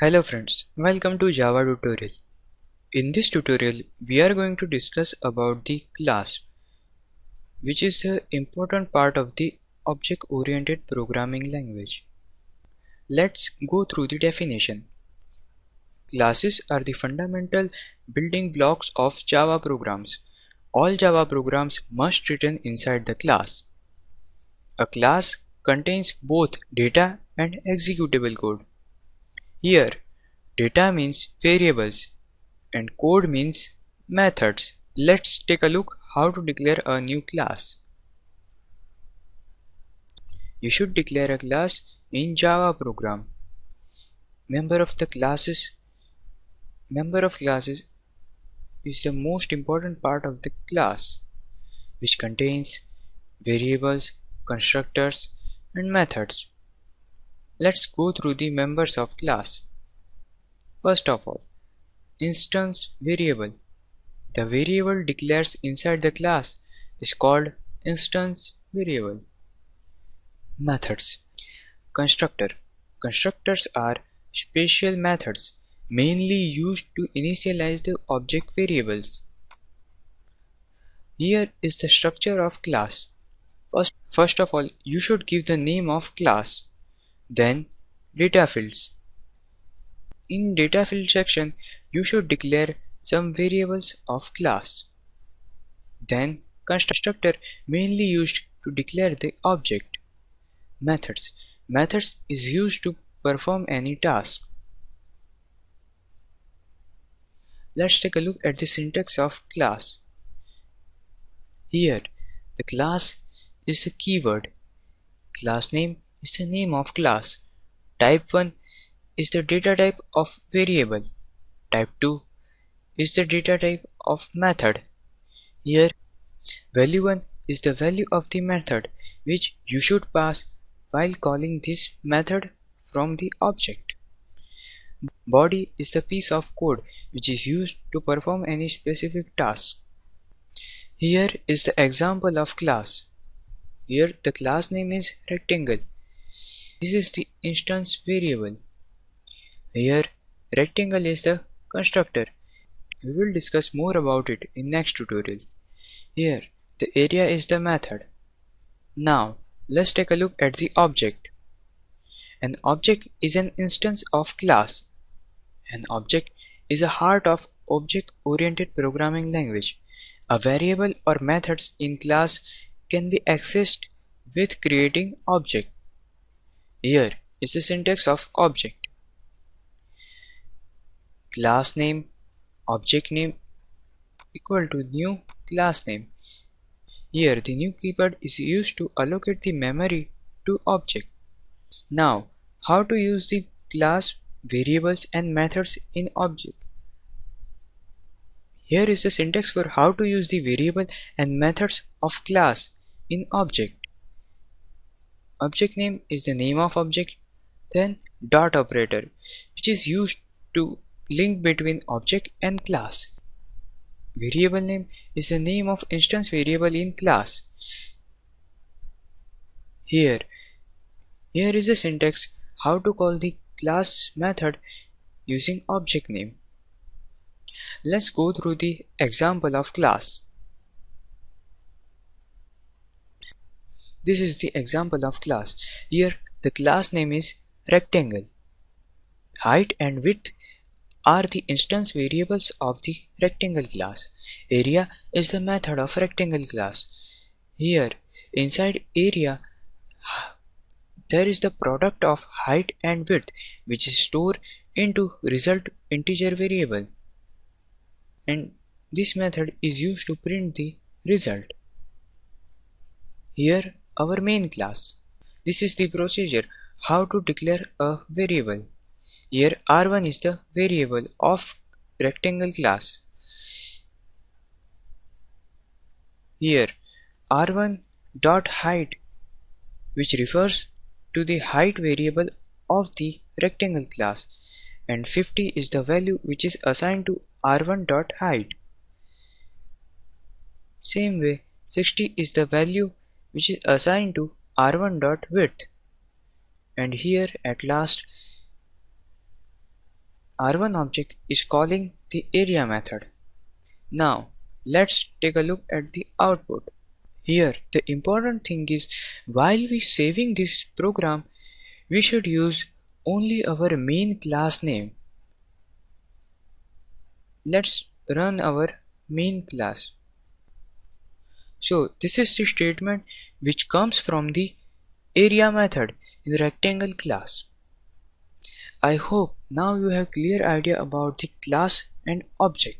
Hello friends, welcome to Java tutorial. In this tutorial, we are going to discuss about the class, which is an important part of the object-oriented programming language. Let's go through the definition. Classes are the fundamental building blocks of Java programs. All Java programs must written inside the class. A class contains both data and executable code. Here, data means variables and code means methods. Let's take a look how to declare a new class. You should declare a class in Java program. Member of classes is the most important part of the class, which contains variables, constructors and methods. Let's go through the members of class. First of all, instance variable. The variable declares inside the class is called instance variable. Methods. Constructor. Constructors are special methods mainly used to initialize the object variables. Here is the structure of class. First of all, you should give the name of class, then data fields. In data field section, you should declare some variables of class. Then constructor mainly used to declare the object. Methods. Methods is used to perform any task. Let's take a look at the syntax of class. Here, the class is the keyword. Class name is the name of class. Type 1 is the data type of variable. Type 2 is the data type of method. Here, value 1 is the value of the method which you should pass while calling this method from the object. Body is the piece of code which is used to perform any specific task. Here is the example of class. Here the class name is rectangle. This is the instance variable. Here rectangle is the constructor. We will discuss more about it in next tutorial. Here the area is the method. Now let's take a look at the object. An object is an instance of class. An object is a heart of object-oriented programming language. A variable or methods in class can be accessed with creating object. Here is the syntax of object. Class name, object name equal to new class name. Here the new keyword is used to allocate the memory to object. Now, how to use the class, variables and methods in object. Here is the syntax for how to use the variable and methods of class in object. Object name is the name of object, then dot operator, which is used to link between object and class. Variable name is the name of instance variable in class. Here is the syntax how to call the class method using object name. Let's go through the example of class. This is the example of class. Here the class name is rectangle. Height and width are the instance variables of the rectangle class. Area is the method of rectangle class. Here inside area there is the product of height and width which is stored into result integer variable, and this method is used to print the result. Here our main class. This is the procedure how to declare a variable. Here R1 is the variable of rectangle class. Here R1 dot height, which refers to the height variable of the rectangle class, and 50 is the value which is assigned to R1 dot height. Same way 60 is the value which is assigned to R1 dot width. And here at last R1 object is calling the area method. Now, let's take a look at the output. Here, the important thing is while we saving this program, we should use only our main class name. Let's run our main class. So this is the statement which comes from the area method in the rectangle class. I hope now you have clear idea about the class and object.